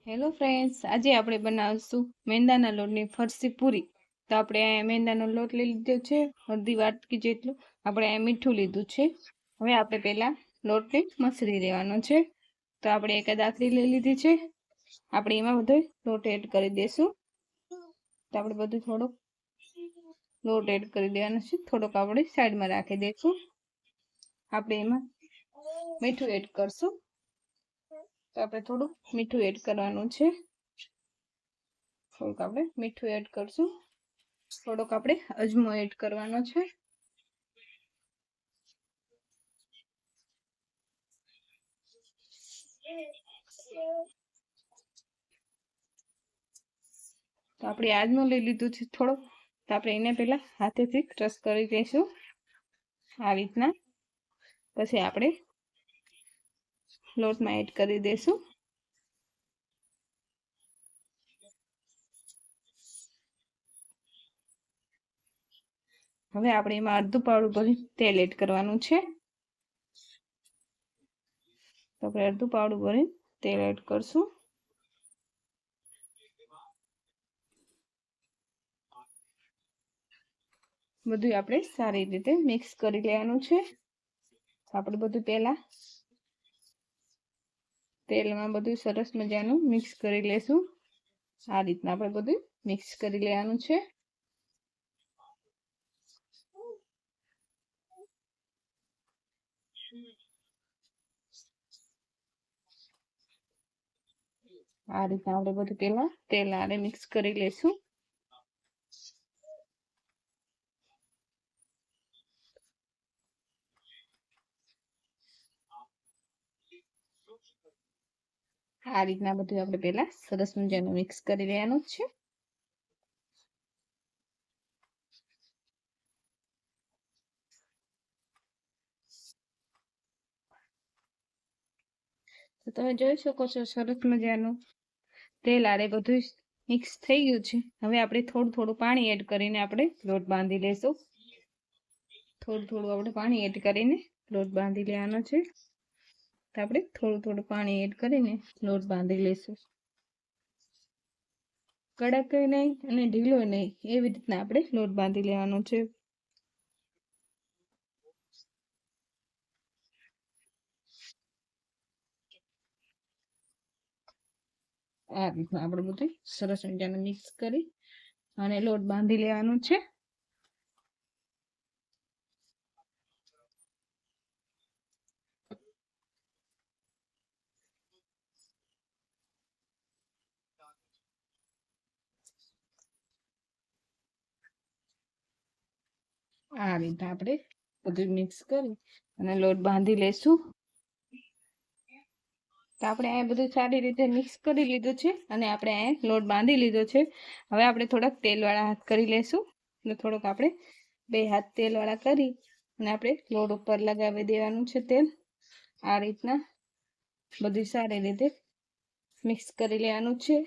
Hello friends, આજે આપણે બનાવીશું મેંદાના લોટની ફરસી પૂરી. તો આપણે અહીંયા મેંદાનો લોટ લઈ લીધો છે, અડધી વાટકી જેટલું. આપણે અહીંયા મીઠું લીધું છે. હવે આપણે પહેલાં લોટને મસળી લેવાનો છે. તો આપણે એક દાખલી લઈ લીધી છે. આપણે એમાં બધો લોટ એડ કરી દઈશું. તો આપણે બધું થોડોક લોટ એડ કરી દેવાનો છે. થોડોક આપણે સાઈડમાં રાખી દઈશું. આપણે એમાં મીઠું એડ કરશું. તો આપણે થોડું મીઠું એડ કરવાનું છે. થોડુંક આપણે મીઠું એડ કરશું. થોડોક આપણે અજમો એડ કરવાનો છે. તો આપણે અજમો લઈ લીધું છે થોડો. તો આપણે એને પહેલા હાથેથી ક્રશ કરી દઈશું આ રીતના. પછી આપણે લોટમાં એડ કરી દઈશું. હવે આપણે એમાં અડધું પાવડું ભરી તેલ એડ કરવાનું છે. તો આપણે અડધું પાવડું ભરી તેલ એડ કરશું. બધું આપણે સારી રીતે મિક્સ કરી લેવાનું છે. આપણે બધું પહેલા તેલમાં બધું સરસ મજાનું મિક્સ કરી લેશું. આ રીતના આપણે બધું મિક્સ કરી લેવાનું છે. આ રીતના આપણે બધું પહેલા તેલ આરે મિક્સ કરી લેશું. આ રીતના બધું આપણે પહેલા સરસ મજાનું મિક્સ કરી લેવાનું છે. તો તમે જોઈ શકો છો સરસ મજાનું તેલ આરે બધું મિક્સ થઈ ગયું છે. હવે આપણે થોડું થોડું પાણી એડ કરીને આપણે લોટ બાંધી લેશું. થોડું થોડું આપણે પાણી એડ કરીને લોટ બાંધી લેવાનો છે. તો આપણે થોડું થોડું પાણી એડ કરીને લોટ બાંધી લેશું. કડક નહીં અને ઢીલો નહીં, એવી રીતના આપણે લોટ બાંધી લેવાનો છે. આ રીતના આપણે બધું સરસ મજાનું મિક્સ કરી અને લોટ બાંધી લેવાનું છે. આ રીતે આપણે બધું મિક્સ કરી અને લોટ બાંધી લેશું. તો આપણે અહીંયા બધું સારી રીતે મિક્સ કરી લીધું છે અને આપણે અહીંયા લોટ બાંધી લીધો છે. હવે આપણે થોડાક તેલવાળા હાથ કરી લેશું. એટલે થોડોક આપણે 2 હાથ તેલવાળા કરી અને આપણે લોટ ઉપર લગાવી દેવાનું છે તેલ. આ રીતના બધું સારી રીતે મિક્સ કરી લેવાનું છે.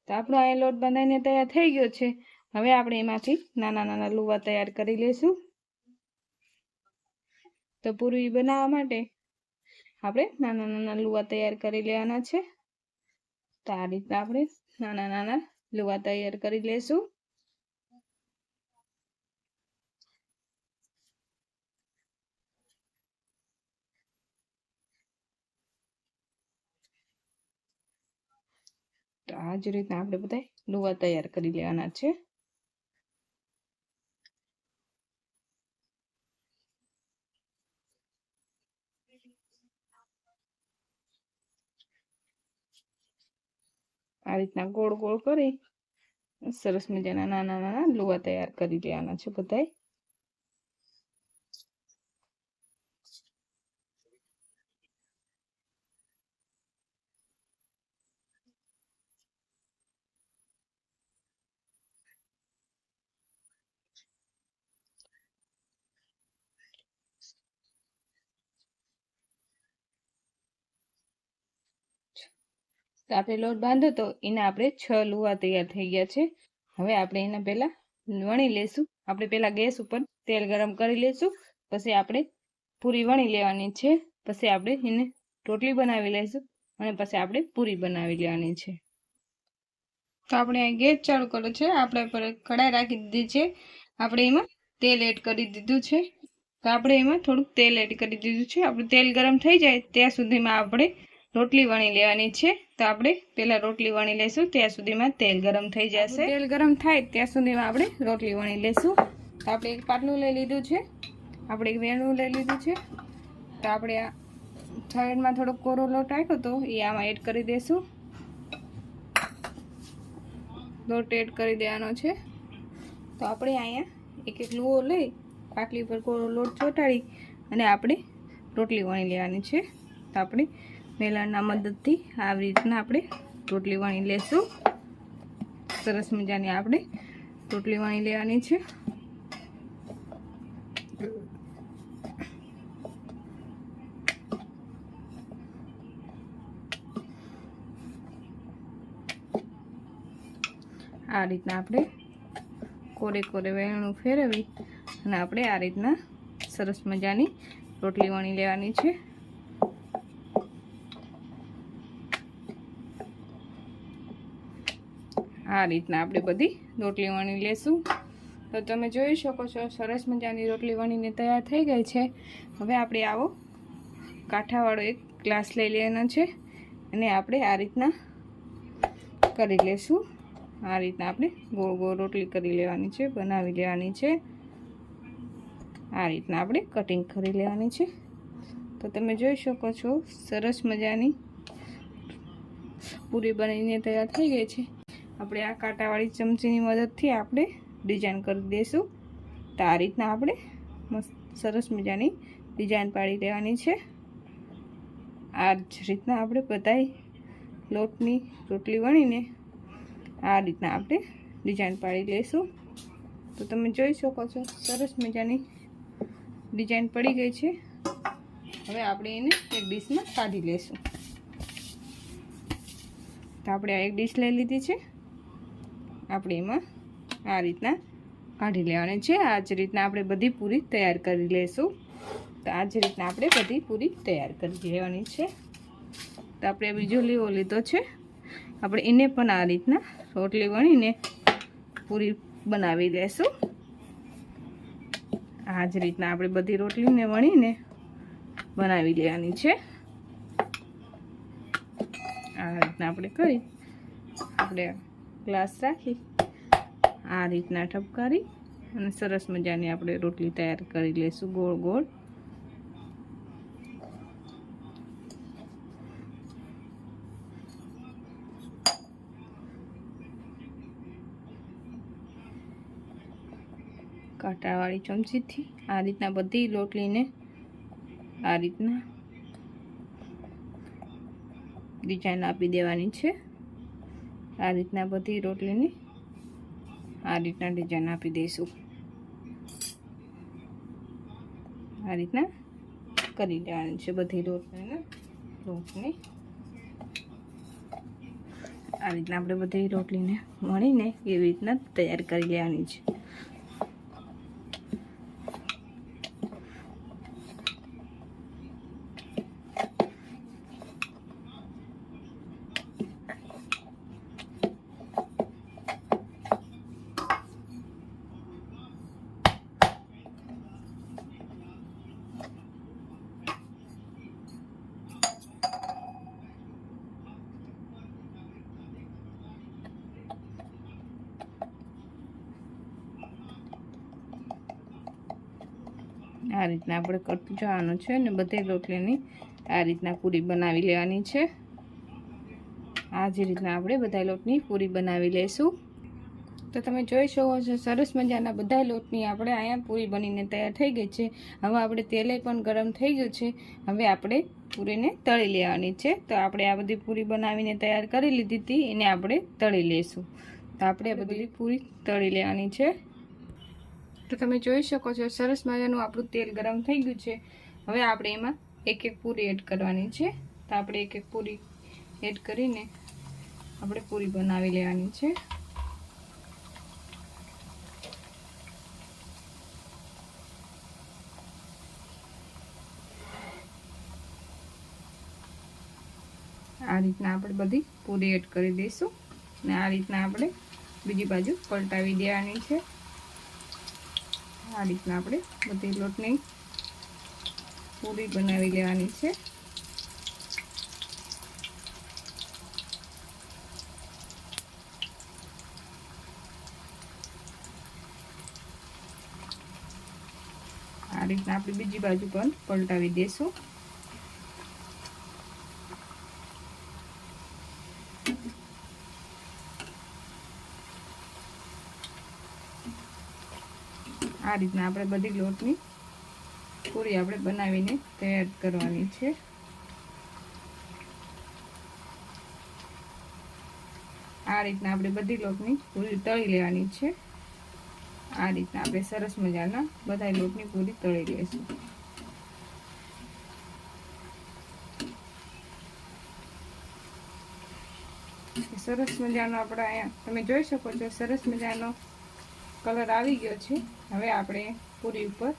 તો આપણો અહીંયા લોટ બાંધાઈને તૈયાર થઈ ગયો છે. હવે આપણે એમાંથી નાના નાના લુવા તૈયાર કરી લઈશું. તો પૂરી બનાવવા માટે આપણે નાના નાના લુવા તૈયાર કરી લેવાના છે. તો આ રીતના આપણે નાના નાના લુવા તૈયાર કરી લેશું. તો આ જ રીતના આપણે બધા લુવા તૈયાર કરી લેવાના છે. આ રીતના ગોળ ગોળ કરી સરસ મજાના નાના નાના લુવા તૈયાર કરી લેવાના છે બધા. તો આપણે લોટ બાંધ્યો તો એના આપણે 6 લુવા તૈયાર થઈ ગયા છે. હવે આપણે એના પહેલા વણી લેશું. આપણે પહેલા ગેસ ઉપર તેલ ગરમ કરી લેશું. પછી આપણે પૂરી વણી લેવાની છે. પછી આપણે એને રોટલી બનાવી લઈશું અને પછી આપણે પૂરી બનાવી લેવાની છે। તો આપણે આ ગેસ ચાલુ કર્યો છે, આપણે પર કઢાઈ રાખી દીધી છે, આપણે એમાં તેલ એડ કરી દીધું છે। તો આપણે એમાં થોડુંક તેલ એડ કરી દીધું છે। આપણું તેલ ગરમ થઈ જાય ત્યાં સુધીમાં આપણે રોટલી વણી લેવાની છે। તો આપણે પહેલાં રોટલી વણી લઈશું, ત્યાં સુધીમાં તેલ ગરમ થઈ જશે। તેલ ગરમ થાય ત્યાં સુધીમાં આપણે રોટલી વણી લઈશું। તો આપણે એક પાટલું લઈ લીધું છે, આપણે એક વેણું લઈ લીધું છે। તો આપણે આ સાઈડમાં થોડો કોરો લોટ રાખ્યો તો એ આમાં એડ કરી દઈશું। લોટ એડ કરી દેવાનો છે। તો આપણે અહીંયા એક એક લુઓ લઈ પાટલી પર કોરો લોટ ચોંટાડી અને આપણે રોટલી વણી લેવાની છે। તો આપણે વેલણના મદદથી આવી રીતના આપણે રોટલી વણી લેશું। સરસ મજાની આપણે રોટલી વણી લેવાની છે। આ રીતના આપણે કોરે કોરે વેલણું ફેરવી અને આપણે આ રીતના સરસ મજાની રોટલી વણી લેવાની છે। આ રીતના આપણે બધી રોટલી વણી લેશું। તો તમે જોઈ શકો છો સરસ મજાની રોટલી વણીને તૈયાર થઈ ગઈ છે। હવે આપણે આવો કાંઠાવાળો એક ગ્લાસ લઈ લેવાનો છે અને આપણે આ રીતના કરી લેશું। આ રીતના આપણે ગોળ ગોળ રોટલી કરી લેવાની છે, બનાવી લેવાની છે। આ રીતના આપણે કટિંગ કરી લેવાની છે। તો તમે જોઈ શકો છો સરસ મજાની પૂરી બનીને તૈયાર થઈ ગઈ છે। આપણે આ કાંટાવાળી ચમચીની મદદથી આપણે ડિઝાઇન કરી દઈશું। તો આ રીતના આપણે મસ્ત સરસ મજાની ડિઝાઇન પાડી લેવાની છે। આ જ રીતના આપણે બધાય લોટની રોટલી વણીને આ રીતના આપણે ડિઝાઇન પાડી લઈશું। તો તમે જોઈ શકો છો સરસ મજાની ડિઝાઇન પડી ગઈ છે। હવે આપણે એને એક ડીશમાં કાઢી લઈશું। તો આપણે આ એક ડીશ લઈ લીધી છે, આપણે એમાં આ રીતના કાઢી લેવાની છે। આ જ રીતના આપણે બધી પૂરી તૈયાર કરી લઈશું। તો આ જ રીતના આપણે બધી પૂરી તૈયાર કરી લેવાની છે। તો આપણે બીજો લીવો લીધો છે, આપણે એને પણ આ રીતના રોટલી વણીને પૂરી બનાવી લેશું। આ જ રીતના આપણે બધી રોટલીને વણીને બનાવી લેવાની છે। આ રીતના આપણે કરી આપણે ગ્લાસ રાખી આ રીતના ઠપકારી અને સરસ મજાની આપણે રોટલી તૈયાર કરી લઈશું ગોળ ગોળ। કાંટાવાળી ચમચીથી આ રીતના બધી રોટલીને આ રીતના ડિઝાઇન આપી દેવાની છે। આ રીતના બધી રોટલીને આ રીતના ડિઝાઇન આપી દઈશું। આ રીતના કરી લેવાની છે બધી રોટલીને આ રીતના આપણે બધી રોટલીને વણીને એવી રીતના તૈયાર કરી લેવાની છે। આ રીતના આપણે કરતું જવાનું છે અને બધી રોટલીની આ રીતના પૂરી બનાવી લેવાની છે। આ જ રીતના આપણે બધા લોટની પૂરી બનાવી લઈશું। તો તમે જોઈ શકો છો સરસ મજાના બધા લોટની આપણે અહીંયા પૂરી બનીને તૈયાર થઈ ગઈ છે। હવે આપણે તેલે પણ ગરમ થઈ ગયું છે, હવે આપણે પૂરીને તળી લેવાની છે। તો આપણે આ બધી પૂરી બનાવીને તૈયાર કરી લીધી હતી, એને આપણે તળી લઈશું। તો આપણે આ બધી પૂરી તળી લેવાની છે। તો તમે જોઈ શકો છો સરસ મજાનું આપણું તેલ ગરમ થઈ ગયું છે। હવે આપણે એમાં એક એક પૂરી એડ કરવાની છે। તો આપણે એક એક પૂરી એડ કરીને આપણે પૂરી બનાવી લેવાની છે। આ રીતના આપણે બધી પૂરી એડ કરી દઈશું અને આ રીતના આપણે બીજી બાજુ પલટાવી દેવાની છે। આ રીતના આપણે બધી લોટની પૂરી બનાવી લેવાની છે। આ રીતના આપણે બીજી બાજુ પણ પલટાવી દઈશું। આ રીતના આપણે બધી લોટની પૂરી આપણે બનાવીને તૈયાર કરવાની છે। આ રીતના આપણે બધી લોટની પૂરી તળી લેવાની છે। આ રીતના આપણે સરસ મજાના બધા લોટની પૂરી તળી લઈશું। સરસ મજાનો આપણે અહીંયા તમે જોઈ શકો છો સરસ મજાનો કલર આવી ગયો છે। હવે આપણે પૂરી ઉપર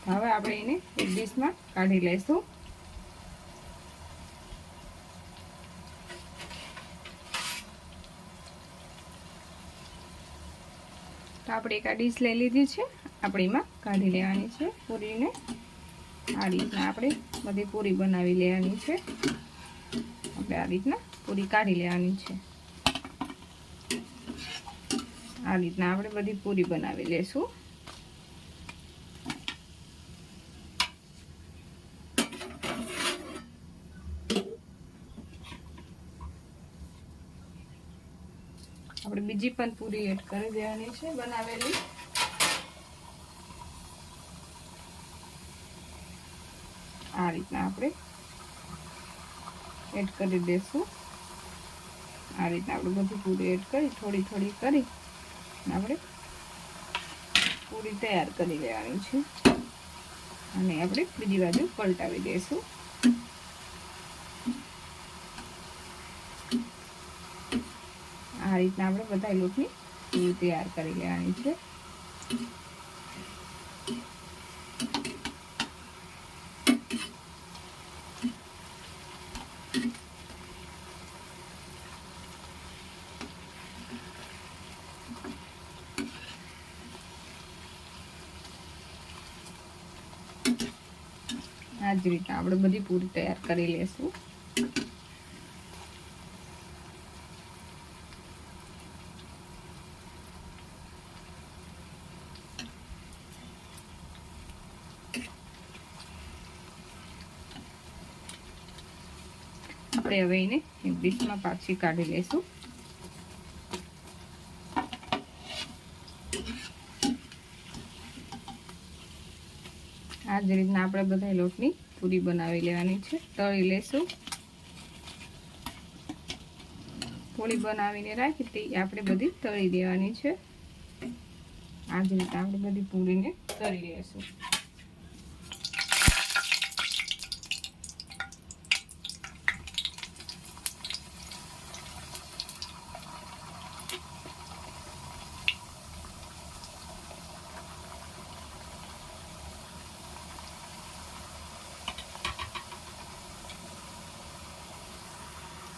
હવે આપણે એને એક ડીશમાં કાઢી લઈશું। તો આપણે એક આ ડીશ લઈ લીધી છે, આપણે એમાં કાઢી લેવાની છે પૂરીને। આ રીતના આપણે બધી પૂરી બનાવી લેવાની છે। આપણે આ રીતના પૂરી કાઢી લેવાની છે। આ રીતના આપણે બધી પૂરી બનાવી લેશું। આપણે બીજી પણ પૂરી એડ કરી દેવાની છે બનાવેલી। આ રીતના આપણે એડ કરી દઈશું। આ રીતના આપણે બધી પૂરી એડ કરી થોડી થોડી કરી આપણે પૂરી તૈયાર કરી લેવાની છે અને આપણે બીજી બાજુ પલટાવી દઈશું। આ રીતના આપણે બધા લોટની પૂરી તૈયાર કરી લેવાની છે। આ જ રીતના આપણે બધી પૂરી તૈયાર કરી લેશું। આપણે હવે એને એક ડીશમાં પાછી કાઢી લઈશું। આ જ રીતના આપણે બધા લોટની પૂરી બનાવી લેવાની છે, તળી લેશું। પૂરી બનાવીને રાખી હતી આપણે બધી તળી દેવાની છે। આ જ રીતે આપણે બધી પૂરીને તળી લેશું।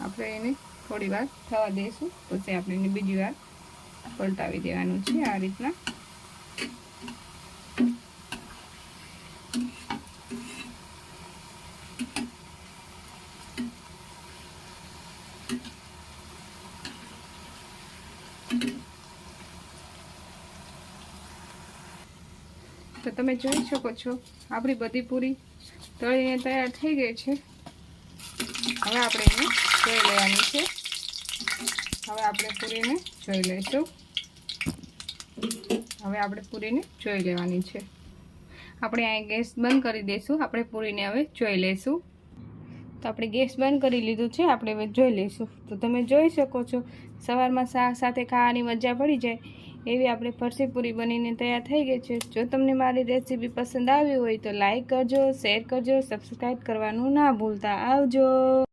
આપણે એને થોડી વાર થવા દઈશું, પછી આપણે એને બીજી વાર પલટાવી દેવાનું છે। આ રીતના તો તમે જોઈ શકો છો આપણી બધી પૂરી તળીને તૈયાર થઈ ગઈ છે। હવે આપણે એને જોઈ લેવાની છે। હવે આપણે પૂરીને જોઈ લઈશું। હવે આપણે પૂરીને જોઈ લેવાની છે। આપણે અહીં ગેસ બંધ કરી દઈશું। આપણે પૂરીને હવે જોઈ લઈશું। તો આપણે ગેસ બંધ કરી લીધું છે, આપણે હવે જોઈ લઈશું। તો તમે જોઈ શકો છો સવારમાં ચા સાથે ખાવાની મજા પડી જાય એવી આપણે ફરસી પૂરી બનીને તૈયાર થઈ ગઈ છે। જો તમને મારી રેસીપી પસંદ આવી હોય તો લાઈક કરજો, શેર કરજો, સબસ્ક્રાઈબ કરવાનું ના ભૂલતા। આવજો।